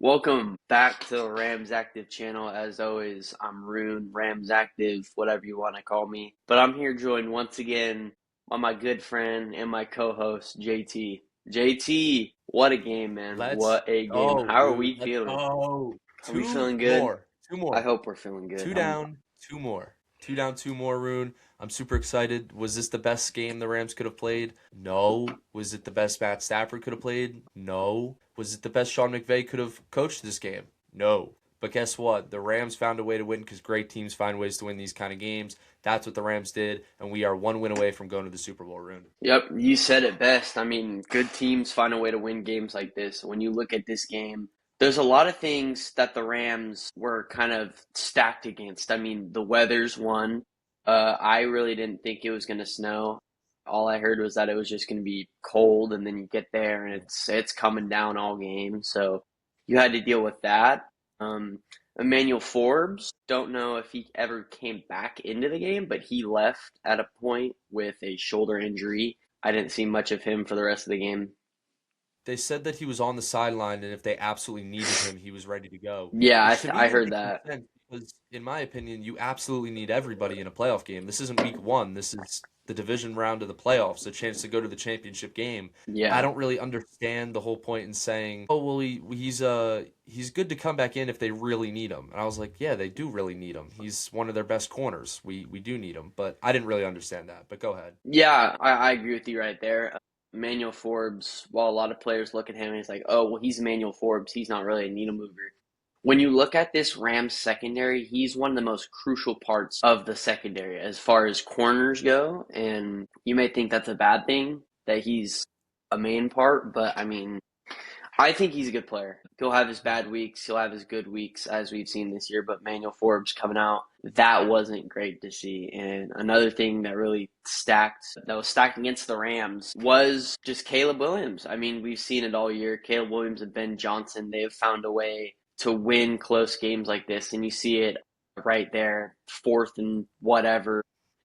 Welcome back to the Rams Active channel. As always, I'm Rune, Rams Active, whatever you want to call me. But I'm here joined once again by my good friend and my co-host, JT. JT, what a game, man. Let's What a game. go, How are dude. we Let's feeling? go. Are we Two feeling good? more. Two I more. hope we're feeling good. Two down, two more. Two down, two more, Rune. I'm super excited. Was this the best game the Rams could have played? No. Was it the best Matt Stafford could have played? No. Was it the best Sean McVay could have coached this game? No. But guess what? The Rams found a way to win because great teams find ways to win these kind of games. That's what the Rams did, and we are one win away from going to the Super Bowl, Rune. Yep, you said it best. I mean, good teams find a way to win games like this. When you look at this game, there's a lot of things that the Rams were kind of stacked against. I mean, the weather's one. I really didn't think it was going to snow. All I heard was that it was just going to be cold, and then you get there and it's coming down all game. So you had to deal with that. Um, Emmanuel Forbes, don't know if he ever came back into the game, but he left at a point with a shoulder injury. I didn't see much of him for the rest of the game. They said that he was on the sideline, and if they absolutely needed him, he was ready to go. Yeah, Which to me I didn't heard make any that. sense because, in my opinion, you absolutely need everybody in a playoff game. This isn't week one. This is the division round of the playoffs, a chance to go to the championship game. I Yeah. don't really understand the whole point in saying, "Oh, well, he's good to come back in if they really need him." And I was like, "Yeah, they do really need him. He's one of their best corners. We do need him." But I didn't really understand that. But go ahead. Yeah, I agree with you right there. Emmanuel Forbes, while a lot of players look at him and it's like, oh, well, he's Emmanuel Forbes. He's not really a needle mover. When you look at this Rams secondary, he's one of the most crucial parts of the secondary as far as corners go. And you may think that's a bad thing that he's a main part, but I mean, I think he's a good player. He'll have his bad weeks, he'll have his good weeks, as we've seen this year. But Manuel Forbes coming out, that wasn't great to see. And another thing that was stacked against the Rams was just Caleb Williams. I mean, we've seen it all year. Caleb Williams and Ben Johnson, they have found a way to win close games like this, and you see it right there, fourth and whatever.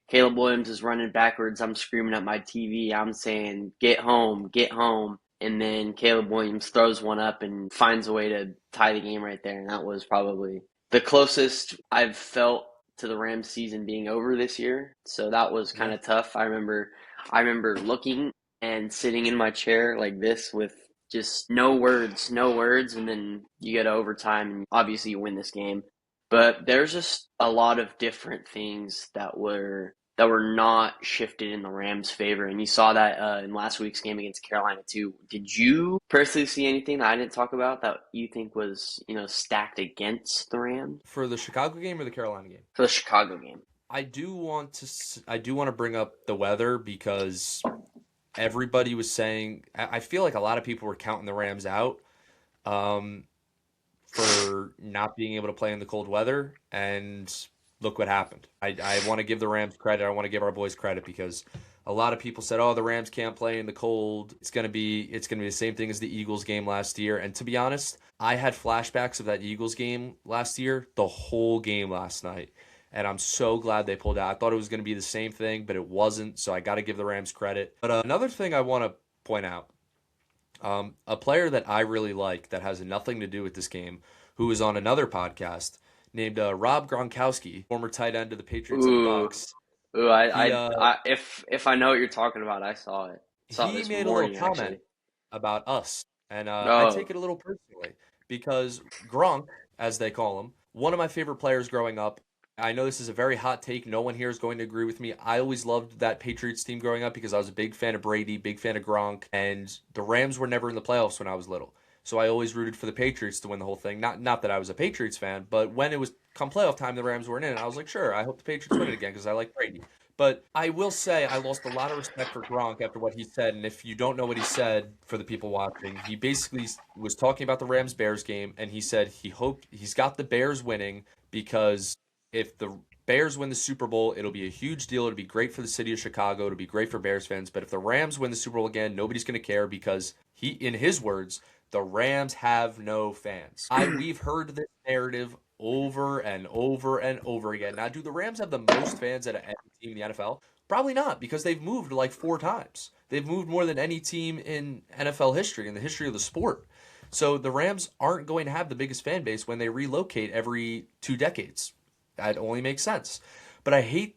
Caleb Williams is running backwards. I'm screaming at my TV. I'm saying, get home, get home. And then Caleb Williams throws one up and finds a way to tie the game right there. And that was probably the closest I've felt to the Rams season being over this year. So that was kind Yeah. of tough. I remember looking and sitting in my chair like this with just no words, no words. And then you get to overtime and obviously you win this game. But there's just a lot of different things that were not shifted in the Rams' favor, and you saw that in last week's game against Carolina too. Did you personally see anything that I didn't talk about that you think was stacked against the Rams For the Chicago game or the Carolina game? for the Chicago game? I do want to bring up the weather because everybody was saying I feel like a lot of people were counting the Rams out um, for not being able to play in the cold weather, and look what happened. I want to give the Rams credit. I want to give our boys credit because a lot of people said, "Oh, the Rams can't play in the cold. It's gonna be the same thing as the Eagles game last year." And to be honest, I had flashbacks of that Eagles game last year, the whole game last night. And I'm so glad they pulled out. I thought it was going to be the same thing, but it wasn't. So I got to give the Rams credit. But another thing I want to point out, a player that I really like that has nothing to do with this game, who is on another podcast named Rob Gronkowski, former tight end of the Patriots and the Ooh, Bucks. ooh, He if I know what you're talking about, I saw it. Saw it he this made a little morning comment actually. about us, and I Oh, take it a little personally because Gronk, as they call him, one of my favorite players growing up. I know this is a very hot take. No one here is going to agree with me. I always loved that Patriots team growing up because I was a big fan of Brady, big fan of Gronk, and the Rams were never in the playoffs when I was little. So I always rooted for the Patriots to win the whole thing. Not that I was a Patriots fan, but when it was come playoff time, the Rams weren't in, and I was like, sure, I hope the Patriots win it again because I like Brady. But I will say I lost a lot of respect for Gronk after what he said. And if you don't know what he said for the people watching, he basically was talking about the Rams Bears game, and he said he hoped he's got the Bears winning because if the Bears win the Super Bowl, it'll be a huge deal. It'll be great for the city of Chicago. It'll be great for Bears fans. But if the Rams win the Super Bowl again, nobody's going to care because he, in his words, the Rams have no fans. We've heard this narrative over and over and over again. Now, do the Rams have the most fans at any team in the NFL? Probably not, because they've moved like four times. They've moved more than any team in NFL history, in the history of the sport. So the Rams aren't going to have the biggest fan base when they relocate every 2 decades. That only makes sense. But I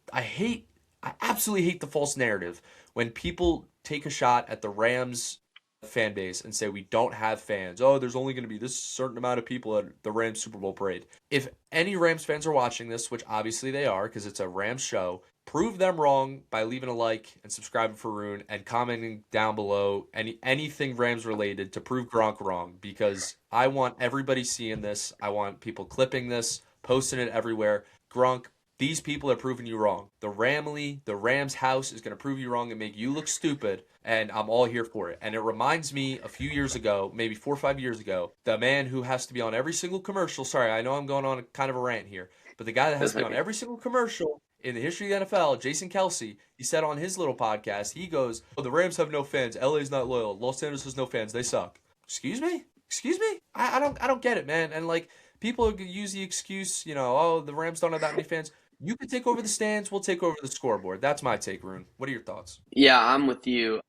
absolutely hate the false narrative when people take a shot at the Rams fan base and say we don't have fans. Oh, there's only going to be this certain amount of people at the Rams Super Bowl parade. If any Rams fans are watching this, which obviously they are because it's a Rams show, prove them wrong by leaving a like and subscribing for Rune and commenting down below anything Rams related to prove Gronk wrong because I want everybody seeing this. I want people clipping this, posting it everywhere. Gronk, these people are proving you wrong. The Rams house is going to prove you wrong and make you look stupid, and I'm all here for it. And it reminds me a few years ago, maybe 4 or 5 years ago, the man who has to be on every single commercial. Sorry, I know I'm going on kind of a rant here, but the guy that has That's to be on okay. every single commercial in the history of the NFL, Jason Kelsey, he said on his little podcast, he goes, "Oh, the Rams have no fans. LA's not loyal. Los Angeles has no fans. They suck." Excuse me? Excuse me? I don't get it, man. And like people use the excuse, oh, the Rams don't have that many fans. You can take over the stands, we'll take over the scoreboard. That's my take, Rune. What are your thoughts? Yeah, I'm with you.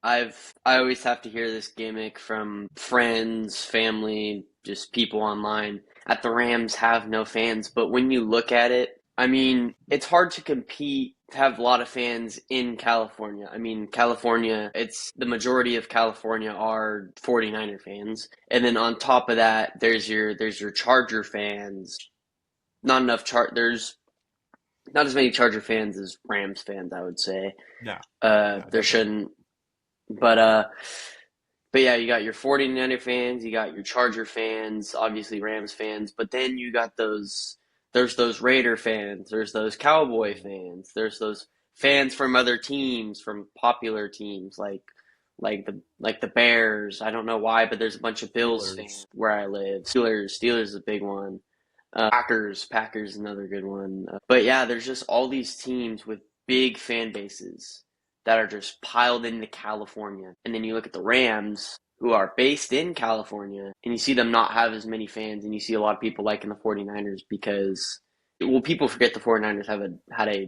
I always have to hear this gimmick from friends, family, just people online. At the Rams have no fans, but when you look at it, I mean, it's hard to compete to have a lot of fans in California. I mean, California, it's the majority of California are 49er fans. And then on top of that, there's your Charger fans. Not enough there's not as many Charger fans as Rams fans, I would say. No, no, There definitely. shouldn't but uh, but yeah, you got your 49er fans, you got your Charger fans, obviously Rams fans, but then you got there's those Raider fans, there's those Cowboy fans, there's those fans from other teams, from popular teams like the Bears. I don't know why, but there's a bunch of Bills Steelers. fans where I live. Steelers is a big one. Packers is another good one. But yeah, there's just all these teams with big fan bases that are just piled into California. And then you look at the Rams, who are based in California, and you see them not have as many fans, and you see a lot of people liking the 49ers because, well, people forget the 49ers had a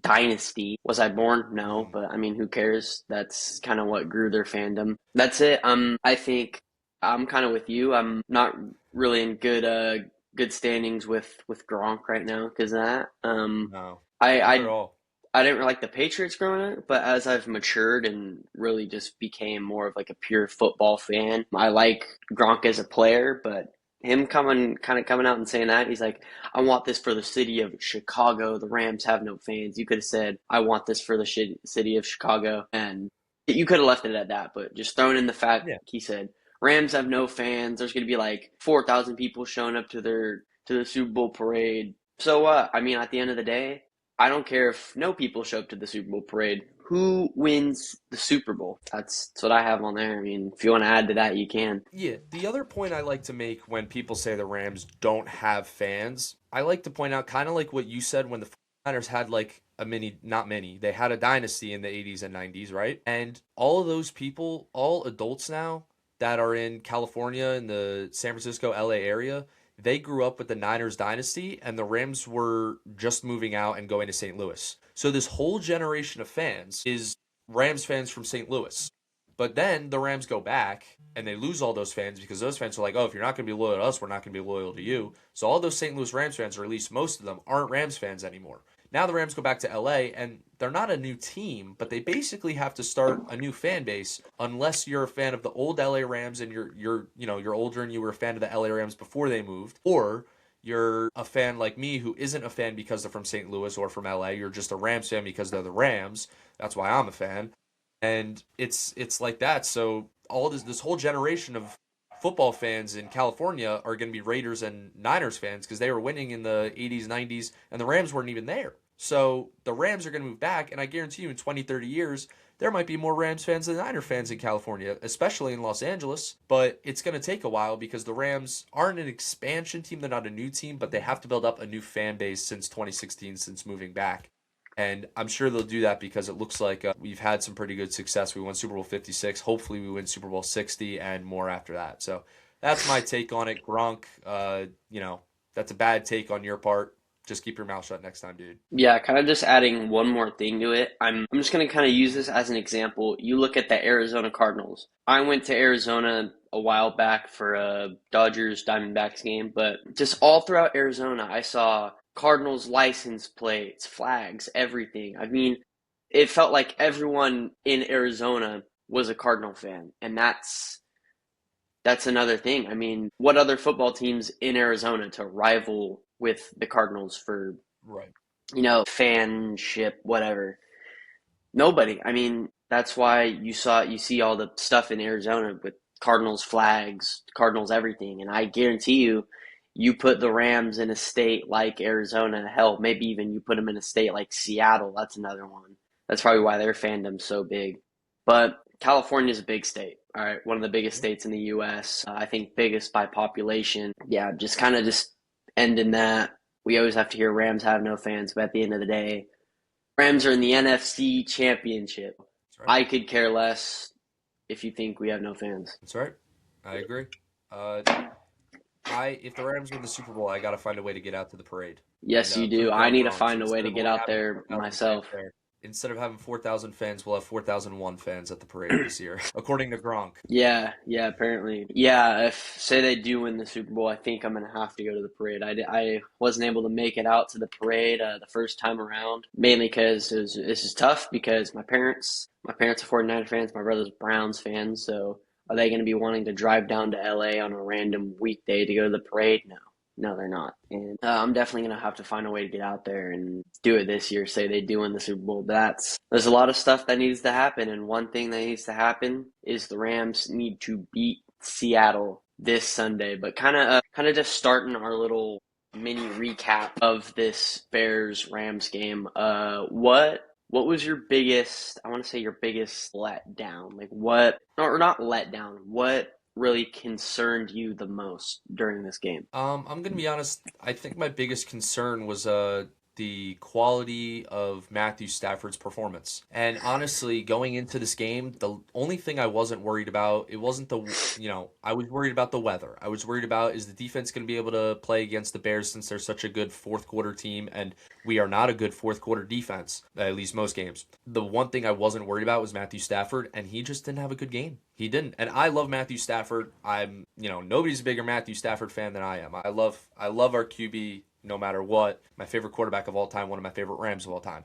dynasty. Was I born? No, Mhm. but I mean, who cares? That's kind of what grew their fandom. That's it. I think I'm kind of with you. I'm not really in good standings with Gronk right now because of that. No, I not at I all. I didn't really like the Patriots growing up, but as I've matured and really just became more of like a pure football fan, I like Gronk as a player, but him coming out and saying that, he's like, I want this for the city of Chicago. The Rams have no fans. You could have said, I want this for the city of Chicago, and you could have left it at that, but just throwing in the fact Yeah. he said, Rams have no fans. There's going to be like 4,000 people showing up to the Super Bowl parade. So what? I mean, at the end of the day, I don't care if no people show up to the Super Bowl parade. Who wins the Super Bowl? That's what I have on there. I mean, if you want to add to that, you can. Yeah, the other point I like to make when people say the Rams don't have fans, I like to point out kind of like what you said when the 49ers had like a mini, not many, they had a dynasty in the 80s and 90s, right? And all of those people, all adults now that are in California, in the San Francisco, LA area, they grew up with the Niners dynasty and the Rams were just moving out and going to St. Louis. So this whole generation of fans is Rams fans from St. Louis. But then the Rams go back and they lose all those fans because those fans are like, oh, if you're not going to be loyal to us, we're not going to be loyal to you. So all those St. Louis Rams fans, or at least most of them, aren't Rams fans anymore. Now the Rams go back to LA and they're not a new team, but they basically have to start a new fan base unless you're a fan of the old LA Rams and you're older and you were a fan of the LA Rams before they moved, or you're a fan like me who isn't a fan because they're from St. Louis or from LA. You're just a Rams fan because they're the Rams. That's why I'm a fan, and it's like that. So all this whole generation of football fans in California are going to be Raiders and Niners fans because they were winning in the 80s, 90s, and the Rams weren't even there. So the Rams are going to move back, and I guarantee you in 20, 30 years, there might be more Rams fans than Niner fans in California, especially in Los Angeles. But it's going to take a while because the Rams aren't an expansion team. They're not a new team, but they have to build up a new fan base since 2016, since moving back. And I'm sure they'll do that because it looks like we've had some pretty good success. We won Super Bowl 56. Hopefully, we win Super Bowl 60 and more after that. So that's my take on it. Gronk, that's a bad take on your part. Just keep your mouth shut next time, dude. Yeah, kind of just adding one more thing to it. I'm just going to kind of use this as an example. You look at the Arizona Cardinals. I went to Arizona a while back for a Dodgers Diamondbacks game, but just all throughout Arizona, I saw Cardinals license plates, flags, everything. I mean, it felt like everyone in Arizona was a Cardinal fan, and that's another thing. I mean, what other football teams in Arizona to rival with the Cardinals for, Right. fanship, whatever? Nobody. I mean, that's why you see all the stuff in Arizona with Cardinals flags, Cardinals everything, and I guarantee you, you put the Rams in a state like Arizona, hell, maybe even you put them in a state like Seattle. That's another one. That's probably why their fandom's so big. But California is a big state. All right, one of the biggest Yeah. states in the U.S. I think biggest by population. Yeah, just kind of just ending that. We always have to hear Rams have no fans, but at the end of the day, Rams are in the NFC Championship. That's right. I could care less if you think we have no fans. That's right. I agree. Uh, I if the Rams win the Super Bowl, I got to find a way to get out to the parade and Yes, you do. prove I them need to wrong. So find a way instead to of get only out having there 4,000 fans myself. there, instead of having 4,000 fans, we'll have 4,001 fans at the parade this year, according to Gronk. Yeah, yeah, apparently. Yeah, if say they do win the Super Bowl, I think I'm gonna have to go to the parade. I wasn't able to make it out to the parade the first time around, mainly because this is tough because my parents are 49er fans, my brother's Browns fans, so are they gonna be wanting to drive down to LA on a random weekday to go to the parade? No. No, they're not. And I'm definitely going to have to find a way to get out there and do it this year. Say they do win the Super Bowl. There's a lot of stuff that needs to happen. And one thing that needs to happen is the Rams need to beat Seattle this Sunday. But kind of just starting our little mini recap of this Bears Rams game. What was your biggest, I want to say your biggest letdown? Like what, or not letdown, what really concerned you the most during this game? I'm gonna be honest. I think my biggest concern was the quality of Matthew Stafford's performance. And honestly, going into this game, the only thing I wasn't worried about, it wasn't I was worried about the weather. I was worried about is the defense going to be able to play against the Bears since they're such a good fourth quarter team and we are not a good fourth quarter defense, at least most games. The one thing I wasn't worried about was Matthew Stafford, and he just didn't have a good game. He didn't. And I love Matthew Stafford. Nobody's a bigger Matthew Stafford fan than I am. I love our QB no matter what. My favorite quarterback of all time, one of my favorite Rams of all time.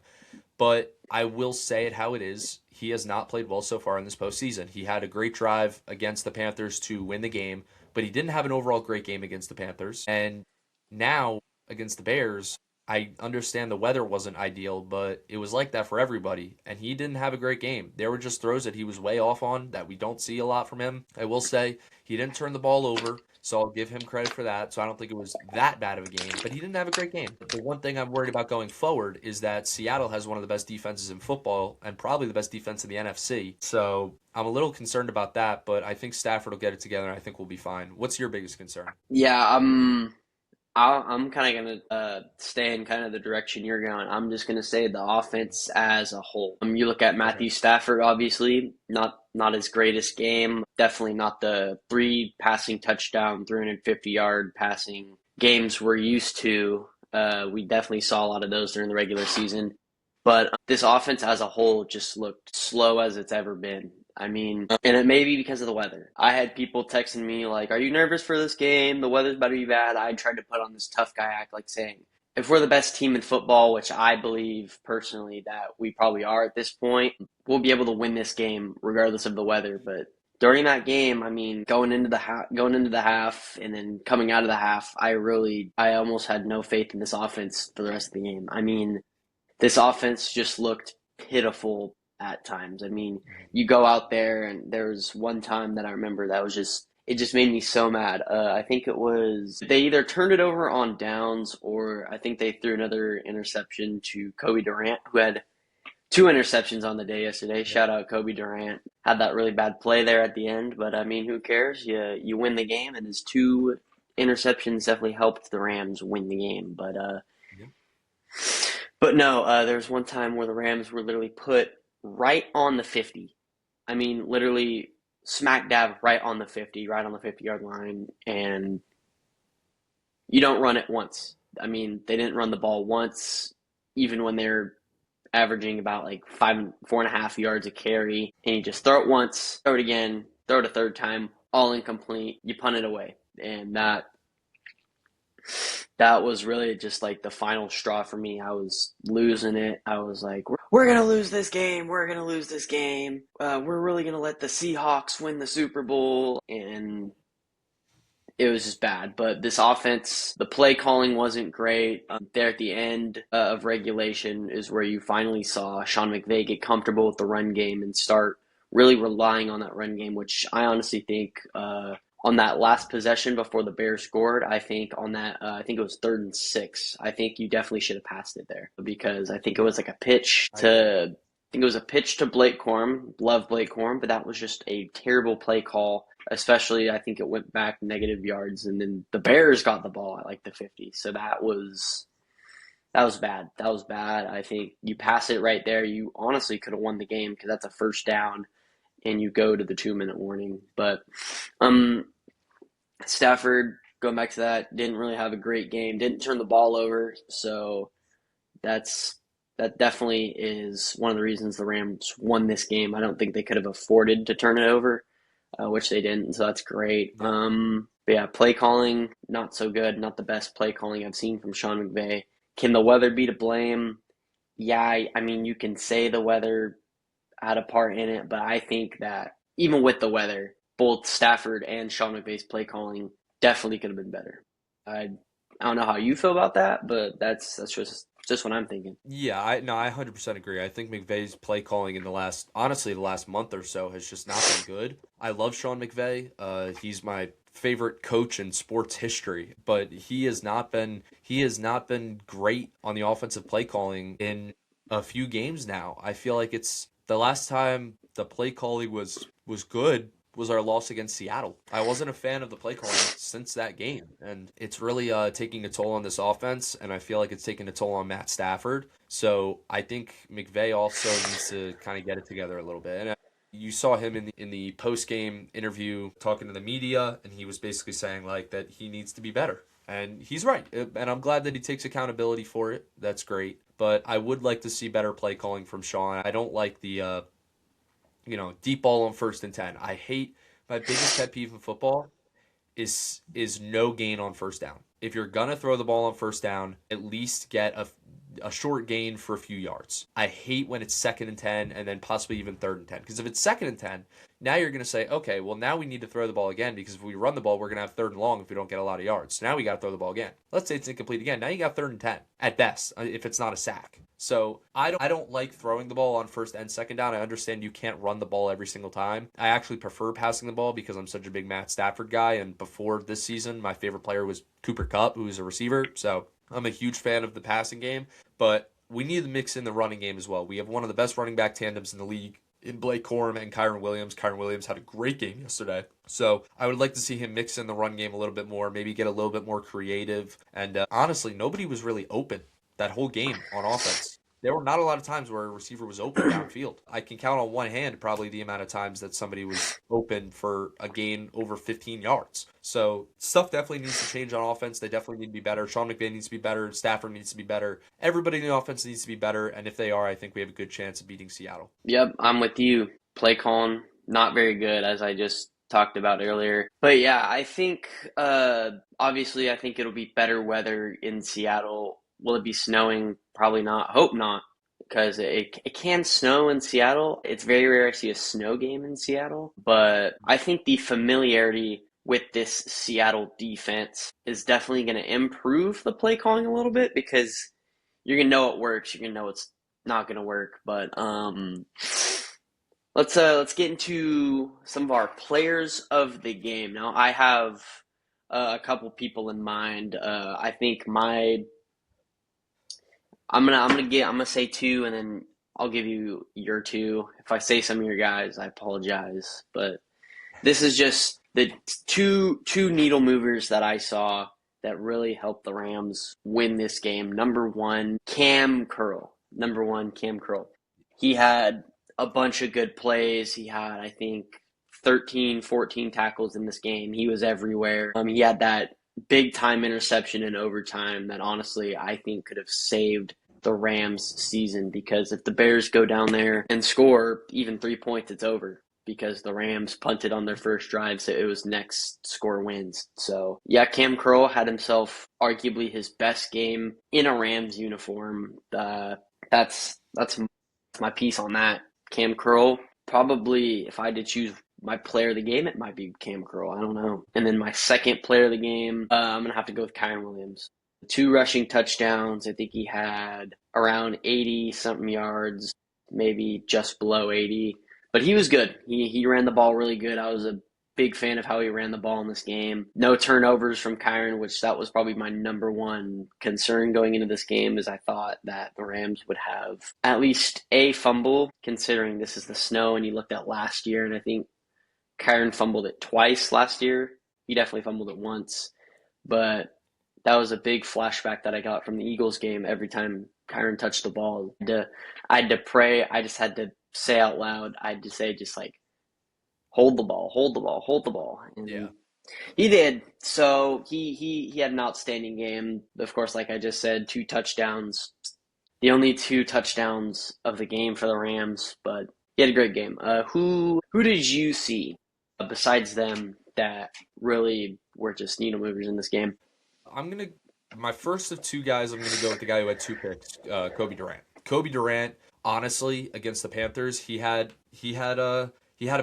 But I will say it how it is. He has not played well so far in this postseason. He had a great drive against the Panthers to win the game, but he didn't have an overall great game against the Panthers. And now against the Bears, I understand the weather wasn't ideal, but it was like that for everybody. And he didn't have a great game. There were just throws that he was way off on that we don't see a lot from him. I will say he didn't turn the ball over, so I'll give him credit for that. So I don't think it was that bad of a game, but he didn't have a great game. The one thing I'm worried about going forward is that Seattle has one of the best defenses in football and probably the best defense in the NFC. So I'm a little concerned about that, but I think Stafford will get it together and I think we'll be fine. What's your biggest concern? Yeah, I'm kind of gonna stay in kind of the direction you're going. I'm just gonna say the offense as a whole. You look at Okay. Matthew Stafford, obviously not his greatest game. Definitely not the three passing touchdown, 350-yard passing games we're used to. We definitely saw a lot of those during the regular season. But this offense as a whole just looked slow as it's ever been. I mean, and it may be because of the weather. I had people texting me like, "Are you nervous for this game? The weather's about to be bad." I tried to put on this tough guy act, like saying, "If we're the best team in football, which I believe personally that we probably are at this point, we'll be able to win this game regardless of the weather." But during that game, I mean, going into the half, and then coming out of the half, I almost had no faith in this offense for the rest of the game. I mean, this offense just looked pitiful at times. I mean, you go out there and there was one time that I remember that was just it just made me so mad. I think it was they either turned it over on downs or I think they threw another interception to Kobe Durant, who had two interceptions on the day yesterday. Yep. Shout out Kobe Durant. Had that really bad play there at the end, but I mean, who cares? You win the game, and his two interceptions definitely helped the Rams win the game. Yep. But no, there was one time where the Rams were literally put right on the 50. I mean, literally smack dab right on the 50, right on the 50-yard line, and you don't run it once. I mean, they didn't run the ball once, even when they're averaging about like 4.5 yards a carry, and you just throw it once, throw it again, throw it a third time. all incomplete. You punt it away, and that was really just like the final straw for me. I was losing it. I was like, we're gonna lose this game. We're gonna lose this game. We're really gonna let the Seahawks win the Super Bowl, and it was just bad. But this offense, the play calling wasn't great. There at the end of regulation is where you finally saw Sean McVay get comfortable with the run game and start really relying on that run game, which I honestly think on that last possession before the Bears scored, I think on that, I think it was 3rd and 6. I think you definitely should have passed it there because I think it was like a pitch I agree. to, I think it was a pitch to Blake Corum. Love Blake Corum, but that was just a terrible play call. Especially, I think it went back negative yards, and then the Bears got the ball at like the 50. So that was bad. That was bad. I think you pass it right there. You honestly could have won the game because that's a first down, and you go to the 2-minute warning. But um, Stafford, going back to that, didn't really have a great game. Didn't turn the ball over. So that's that definitely is one of the reasons the Rams won this game. I don't think they could have afforded to turn it over, which they didn't. So that's great. Yep. But yeah, play calling not so good. Not the best play calling I've seen from Sean McVay. Can the weather be to blame? Yeah, I mean you can say the weather had a part in it, but I think that even with the weather, both Stafford and Sean McVay's play calling definitely could have been better. I don't know how you feel about that, but that's just what I'm thinking. Yeah, I 100% agree. I think McVay's play calling in honestly, the last month or so has just not been good. I love Sean McVay. He's my favorite coach in sports history, but he has not been great on the offensive play calling in a few games now. I feel like it's the last time the play calling was good was our loss against Seattle. I wasn't a fan of the play calling since that game, and it's really taking a toll on this offense, and I feel like it's taking a toll on Matt Stafford. So I think McVay also needs to kind of get it together a little bit. And you saw him in the post game interview talking to the media, and he was basically saying like that he needs to be better. And he's right, and I'm glad that he takes accountability for it. That's great, but I would like to see better play calling from Sean. I don't like the deep ball on 1st and 10. I hate my biggest pet peeve in football is no gain on first down. If you're gonna throw the ball on first down, at least get a short gain for a few yards. I hate when it's 2nd and 10 and then possibly even 3rd and 10. Because if it's 2nd and 10, now you're gonna say, okay, well now we need to throw the ball again because if we run the ball, we're gonna have 3rd and long if we don't get a lot of yards. So now we gotta throw the ball again. Let's say it's incomplete again. Now you got 3rd and 10 at best if it's not a sack. So I don't like throwing the ball on 1st and 2nd down. I understand you can't run the ball every single time. I actually prefer passing the ball because I'm such a big Matt Stafford guy. And before this season, my favorite player was Cooper Kupp, who was a receiver. So I'm a huge fan of the passing game. But we need to mix in the running game as well. We have one of the best running back tandems in the league in Blake Corum and Kyren Williams. Kyren Williams had a great game yesterday. So I would like to see him mix in the run game a little bit more, maybe get a little bit more creative. And honestly, nobody was really open that whole game on offense. There were not a lot of times where a receiver was open downfield. I can count on one hand probably the amount of times that somebody was open for a gain over 15 yards. So stuff definitely needs to change on offense. They definitely need to be better. Sean McVay needs to be better. Stafford needs to be better. Everybody in the offense needs to be better. And if they are, I think we have a good chance of beating Seattle. Yep, I'm with you. Play calling not very good as I just talked about earlier. But yeah, I think obviously I think it'll be better weather in Seattle. Will it be snowing? Probably not. Hope not, because it can snow in Seattle. It's very rare I see a snow game in Seattle. But I think the familiarity with this Seattle defense is definitely going to improve the play calling a little bit because you're going to know it works. You're going to know it's not going to work. But let's get into some of our players of the game. Now I have a couple people in mind. I think my I'm gonna say two, and then I'll give you your two. If I say some of your guys, I apologize, but this is just the two needle movers that I saw that really helped the Rams win this game. Number one, Cam Curl. Number one, Cam Curl. He had a bunch of good plays. He had, I think, 13, 14 tackles in this game. He was everywhere. He had that big time interception in overtime that honestly I think could have saved the Rams season because if the Bears go down there and score even 3 points, it's over. because the Rams punted on their first drive, so it was next score wins. So yeah, Cam Curl had himself arguably his best game in a Rams uniform. That's my piece on that. Cam Curl, probably if I had to choose my player of the game, it might be Cam Curl. I don't know. And then my second player of the game, I'm gonna have to go with Kyron Williams. Two rushing touchdowns. I think he had around 80 something yards, maybe just below 80. But he was good. He ran the ball really good. I was a big fan of how he ran the ball in this game. No turnovers from Kyron, which that was probably my number one concern going into this game, is I thought that the Rams would have at least a fumble, considering this is the snow and you looked at last year, and I think Kyron fumbled it twice last year. He definitely fumbled it once. But that was a big flashback that I got from the Eagles game every time Kyron touched the ball. I had to pray. I just had to say out loud. I had to say just like, hold the ball, hold the ball, hold the ball. Yeah. And he did. So he had an outstanding game. Of course, like I just said, 2 touchdowns. The only 2 touchdowns of the game for the Rams, but he had a great game. Who did you see besides them that really were just needle movers in this game? My first of 2 guys, I'm gonna go with the guy who had 2 picks, Kobe Durant. Kobe Durant, honestly, against the Panthers, he had a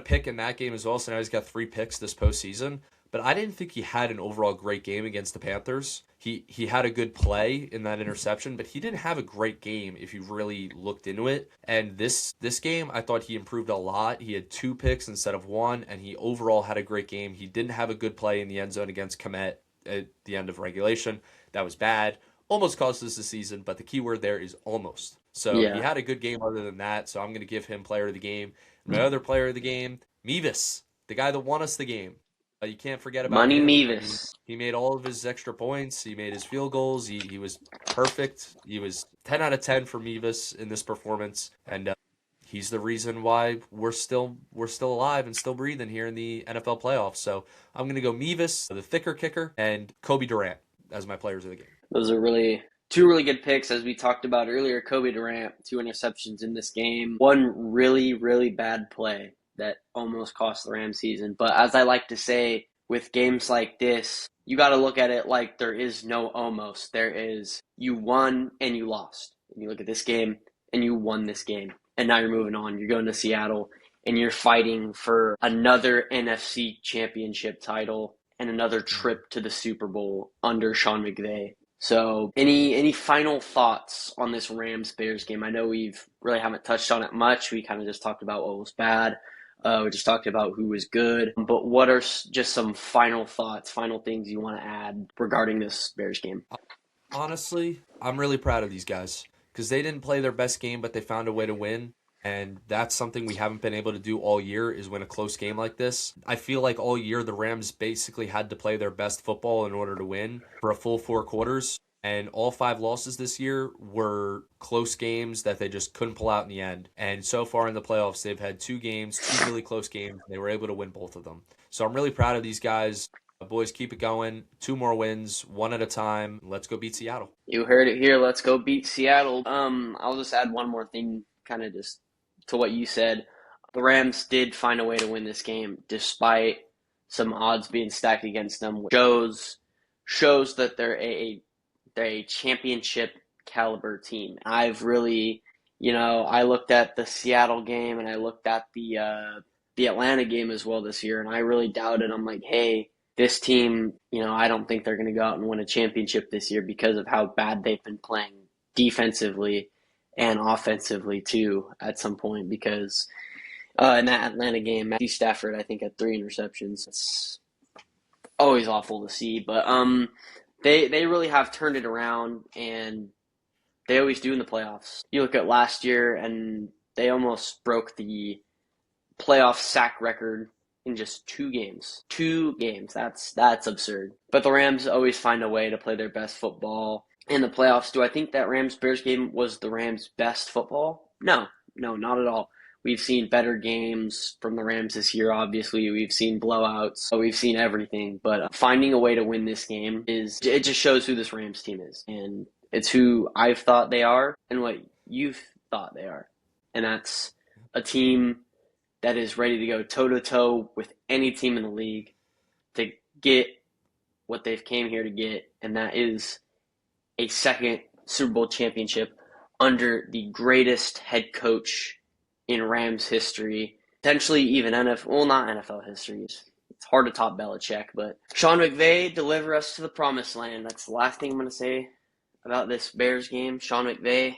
pick in that game as well. So now he's got 3 picks this postseason. But I didn't think he had an overall great game against the Panthers. He had a good play in that interception, but he didn't have a great game if you really looked into it. And this game, I thought he improved a lot. He had 2 picks instead of 1, and he overall had a great game. He didn't have a good play in the end zone against Komet at the end of regulation. That was bad. Almost cost us the season, but the key word there is almost. So he Yeah. had a good game other than that. So I'm going to give him player of the game. My other player of the game, Mevis, the guy that won us the game. You can't forget about Money him. I mean, Mevis. he made all of his extra points. He made his field goals. He was perfect. He was 10 out of 10 for Mevis in this performance, and he's the reason why we're still alive and still breathing here in the NFL playoffs. So I'm gonna go Mevis, the thicker kicker, and Kobe Durant as my players of the game. Those are really 2 really good picks, as we talked about earlier. Kobe Durant, 2 interceptions in this game. One really, really bad play that almost cost the Rams season. But as I like to say, with games like this, you got to look at it like there is no almost. There is, you won and you lost. And you look at this game and you won this game. And now you're moving on. You're going to Seattle and you're fighting for another NFC Championship title and another trip to the Super Bowl under Sean McVay. So, any final thoughts on this Rams Bears game? I know we've really haven't touched on it much. We kind of just talked about what was bad. We just talked about who was good. But what are just some final thoughts, final things you want to add regarding this Bears game? Honestly, I'm really proud of these guys because they didn't play their best game, but they found a way to win. And that's something we haven't been able to do all year is win a close game like this. I feel like all year the Rams basically had to play their best football in order to win for a full 4 quarters. And all 5 losses this year were close games that they just couldn't pull out in the end. And so far in the playoffs, they've had 2 games, 2 really close games. And they were able to win both of them. So I'm really proud of these guys. Boys, keep it going. 2 more wins, one at a time. Let's go beat Seattle. You heard it here. Let's go beat Seattle. I'll just add one more thing, kind of just to what you said. The Rams did find a way to win this game despite some odds being stacked against them. Shows that they're a championship caliber team. I've really, I looked at the Seattle game and I looked at the Atlanta game as well this year, and I really doubted. I'm like, hey, this team, I don't think they're going to go out and win a championship this year because of how bad they've been playing defensively and offensively too at some point. Because in that Atlanta game, Matthew Stafford, I think, had 3 interceptions. It's always awful to see, but they really have turned it around, and they always do in the playoffs. You look at last year, and they almost broke the playoff sack record in just 2 games. 2 games. That's absurd. But the Rams always find a way to play their best football in the playoffs. Do I think that Rams-Bears game was the Rams' best football? No, not at all. We've seen better games from the Rams this year, obviously. We've seen blowouts. We've seen everything. But finding a way to win this game it just shows who this Rams team is. And it's who I've thought they are and what you've thought they are. And that's a team that is ready to go toe-to-toe with any team in the league to get what they've came here to get, and that is a second Super Bowl championship under the greatest head coach in Rams history, potentially even NFL, well, not NFL history. It's hard to top Belichick, but Sean McVay, deliver us to the promised land. That's the last thing I'm going to say about this Bears game. Sean McVay,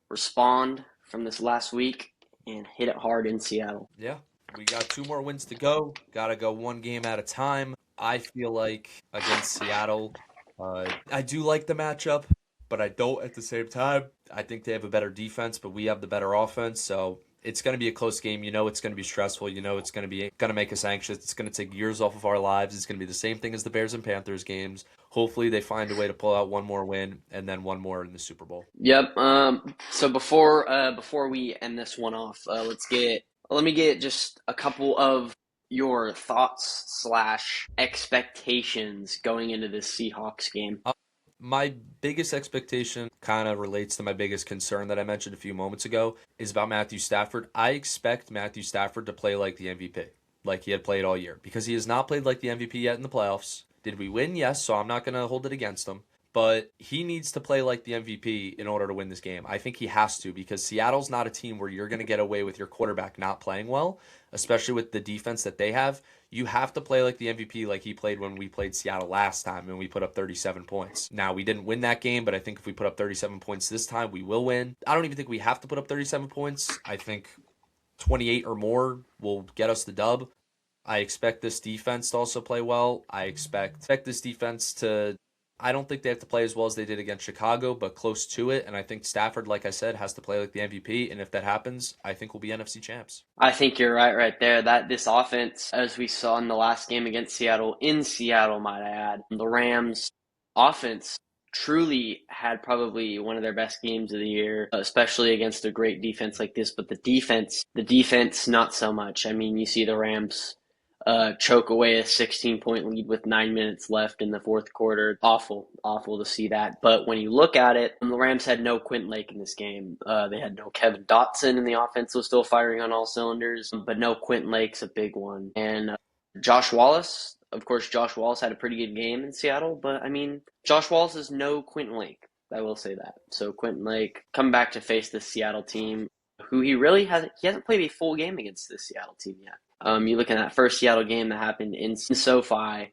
respond from this last week and hit it hard in Seattle. Yeah, we got 2 more wins to go. Got to go one game at a time. I feel like against Seattle, I do like the matchup, but I don't at the same time. I think they have a better defense, but we have the better offense. So it's going to be a close game. You know it's going to be stressful. You know it's going to make us anxious. It's going to take years off of our lives. It's going to be the same thing as the Bears and Panthers games. Hopefully they find a way to pull out one more win and then one more in the Super Bowl. Yep. So before we end this one off, let me get just a couple of your thoughts slash expectations going into this Seahawks game. My biggest expectation kind of relates to my biggest concern that I mentioned a few moments ago is about Matthew Stafford. I expect Matthew Stafford to play like the MVP, like he had played all year, because he has not played like the MVP yet in the playoffs. Did we win? Yes, so I'm not going to hold it against him. But he needs to play like the MVP in order to win this game. I think he has to, because Seattle's not a team where you're going to get away with your quarterback not playing well, especially with the defense that they have. You have to play like the MVP like he played when we played Seattle last time and we put up 37 points. Now, we didn't win that game, but I think if we put up 37 points this time, we will win. I don't even think we have to put up 37 points. I think 28 or more will get us the dub. I expect this defense to also play well. I expect this defense to, I don't think they have to play as well as they did against Chicago, but close to it. And I think Stafford, like I said, has to play like the MVP. And if that happens, I think we'll be NFC champs. I think you're right there. That this offense, as we saw in the last game against Seattle, in Seattle, might I add, the Rams offense truly had probably one of their best games of the year, especially against a great defense like this. But the defense, not so much. I mean, you see the Rams choke away a 16-point lead with 9 minutes left in the fourth quarter. Awful to see that. But when you look at it, the Rams had no Quentin Lake in this game. They had no Kevin Dotson, and the offense was still firing on all cylinders. But no Quentin Lake's a big one. And Josh Wallace, of course, Josh Wallace had a pretty good game in Seattle. But, I mean, Josh Wallace is no Quentin Lake. I will say that. So Quentin Lake come back to face this Seattle team, who he hasn't played a full game against this Seattle team yet. You look at that first Seattle game that happened in SoFi.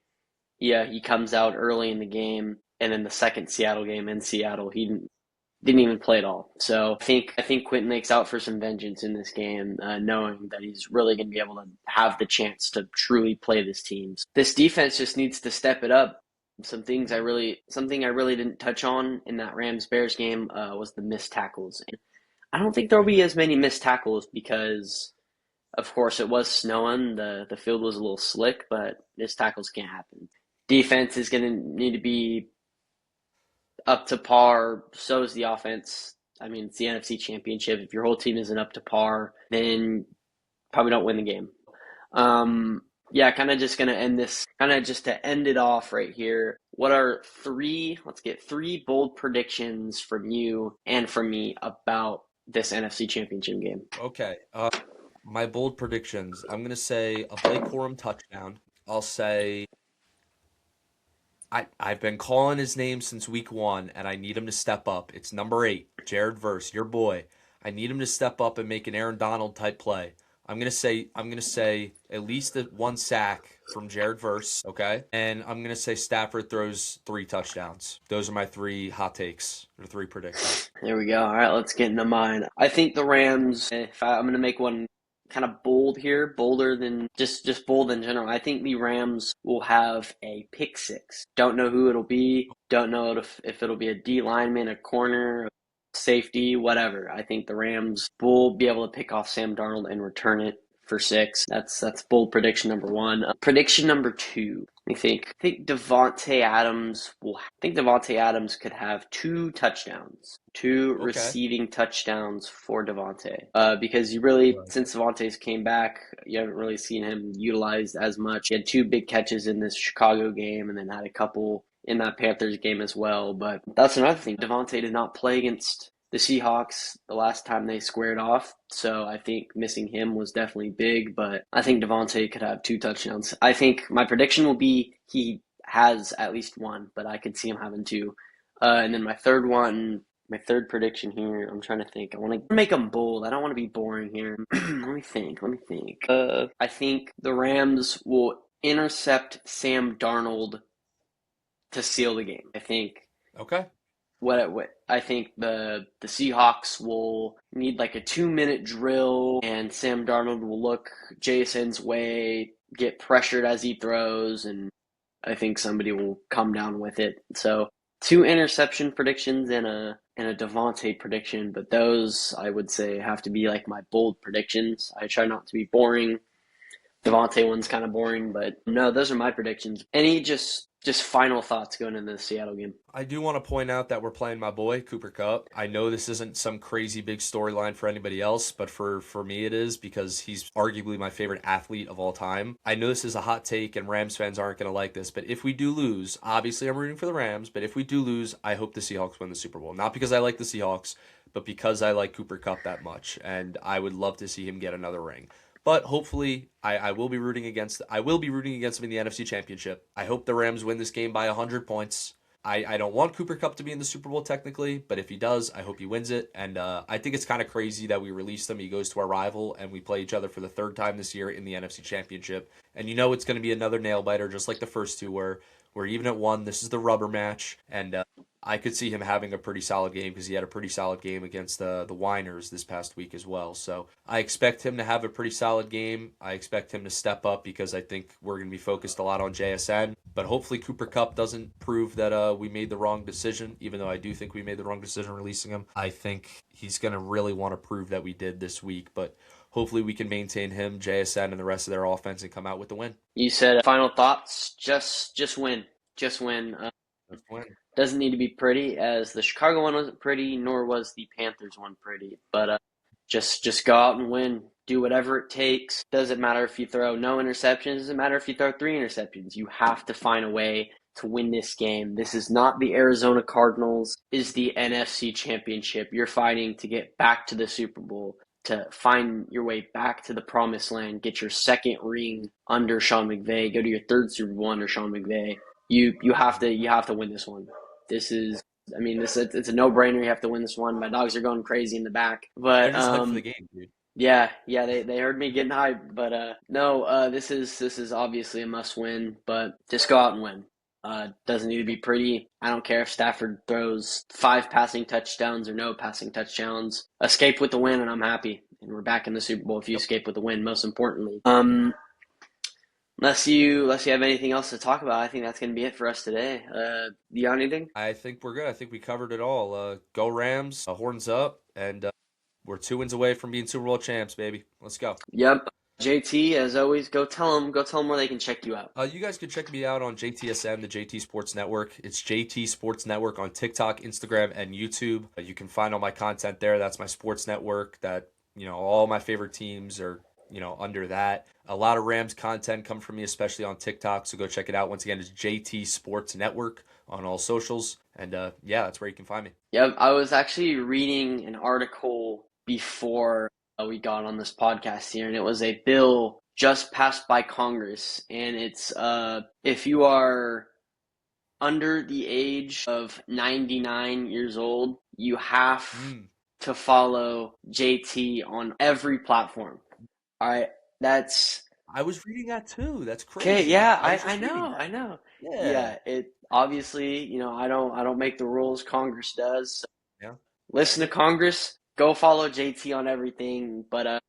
Yeah, he comes out early in the game, and then the second Seattle game in Seattle, he didn't even play at all. So I think Quentin Lake's out for some vengeance in this game, knowing that he's really going to be able to have the chance to truly play this team. This defense just needs to step it up. Something I really didn't touch on in that Rams Bears game was the missed tackles. And I don't think there'll be as many missed tackles because, of course, it was snowing. The field was a little slick, but missed tackles can't happen. Defense is going to need to be up to par. So is the offense. I mean, it's the NFC Championship. If your whole team isn't up to par, then probably don't win the game. Kind of just going to end this, kind of just to end it off right here. What are let's get 3 bold predictions from you and from me about this NFC Championship game. Okay. My bold predictions. I'm going to say a Blake Corum touchdown. I'll say I've been calling his name since week 1, and I need him to step up. It's number 8, Jared Verse, your boy. I need him to step up and make an Aaron Donald type play. I'm gonna say at least 1 sack from Jared Verse, okay? And I'm gonna say Stafford throws 3 touchdowns. Those are my 3 hot takes, or 3 predictions. There we go. All right, let's get into mine. I think the Rams. I'm gonna make one kind of bold here, bolder than just bold in general. I think the Rams will have a pick 6. Don't know who it'll be. Don't know if it'll be a D lineman, a corner, safety, whatever. I think the Rams will be able to pick off Sam Darnold and return it for 6. That's bold prediction number 1. Prediction number 2. I think Davante Adams could have 2 touchdowns, 2 receiving touchdowns for Davante. Because since Davante's came back, you haven't really seen him utilized as much. He had 2 big catches in this Chicago game, and then had a couple in that Panthers game as well. But that's another thing. Davante did not play against the Seahawks the last time they squared off. So I think missing him was definitely big, but I think Devontae could have 2 touchdowns. I think my prediction will be he has at least one, but I could see him having two. And then my third prediction here, I'm trying to think. I want to make them bold. I don't want to be boring here. Let me think. I think the Rams will intercept Sam Darnold to seal the game. I think Okay. what I think the Seahawks will need like a 2 minute drill, and Sam Darnold will look Jason's way, get pressured as he throws, and I think somebody will come down with it. So 2 interception predictions and a Devontae prediction, but those I would say have to be like my bold predictions. I try not to be boring. Devontae one's kind of boring, but no, those are my predictions. Any just final thoughts going into the Seattle game? I do want to point out that we're playing my boy Cooper Kupp. I know this isn't some crazy big storyline for anybody else, but for me it is because he's arguably my favorite athlete of all time. I know this is a hot take and Rams fans aren't going to like this, but if we do lose, obviously I'm rooting for the Rams, but if we do lose, I hope the Seahawks win the Super Bowl. Not because I like the Seahawks, but because I like Cooper Kupp that much, and I would love to see him get another ring. But hopefully, I will be rooting against. I will be rooting against him in the NFC Championship. I hope the Rams win this game by 100 points. I don't want Cooper Kupp to be in the Super Bowl technically, but if he does, I hope he wins it. And I think it's kind of crazy that we released him. He goes to our rival, and we play each other for the third time this year in the NFC Championship. And you know it's going to be another nail biter, just like the first two were. We're even at one. This is the rubber match, and I could see him having a pretty solid game because he had a pretty solid game against the Winers this past week as well. So I expect him to have a pretty solid game. I expect him to step up because I think we're going to be focused a lot on JSN. But hopefully Cooper Kupp doesn't prove that we made the wrong decision, even though I do think we made the wrong decision releasing him. I think he's going to really want to prove that we did this week. But hopefully we can maintain him, JSN, and the rest of their offense and come out with the win. You said final thoughts. Just win. Just win. Let's win. Doesn't need to be pretty, as the Chicago one wasn't pretty, nor was the Panthers one pretty. But just go out and win. Do whatever it takes. Doesn't matter if you throw no interceptions. Doesn't matter if you throw 3 interceptions. You have to find a way to win this game. This is not the Arizona Cardinals. This is the NFC Championship. You're fighting to get back to the Super Bowl, to find your way back to the promised land, get your second ring under Sean McVay, go to your third Super Bowl under Sean McVay. You have to win this one. This is, I mean, it's a no-brainer. You have to win this one. My dogs are going crazy in the back, They're but just hyped for the game, dude. yeah, they heard me getting hyped, but no, this is obviously a must-win. But just go out and win. Doesn't need to be pretty. I don't care if Stafford throws 5 passing touchdowns or no passing touchdowns. Escape with the win, and I'm happy. And we're back in the Super Bowl if you escape with the win, most importantly. Unless you have anything else to talk about, I think that's going to be it for us today. You got anything? I think we're good. I think we covered it all. Go Rams, horns up, and we're 2 wins away from being Super Bowl champs, baby. Let's go. Yep. JT, as always, go tell them where they can check you out. You guys can check me out on JTSN, the JT Sports Network. It's JT Sports Network on TikTok, Instagram, and YouTube. You can find all my content there. That's my sports network. That, all my favorite teams are, under that. A lot of Rams content come from me, especially on TikTok. So go check it out. Once again, it's JT Sports Network on all socials. And yeah, that's where you can find me. Yep. I was actually reading an article before we got on this podcast here, and it was a bill just passed by Congress, and it's if you are under the age of 99 years old, you have to follow JT on every platform. All right, I was reading that too. That's crazy. Okay. Yeah, I know. Yeah. Yeah, it obviously, I don't make the rules. Congress does. So Yeah. listen to Congress. Go follow JT on everything. But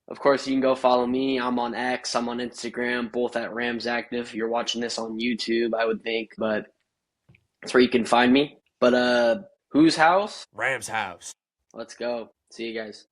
of course, you can go follow me. I'm on X. I'm on Instagram, both at Rams Active. You're watching this on YouTube, I would think, but that's where you can find me. But whose house? Rams house. Let's go. See you guys.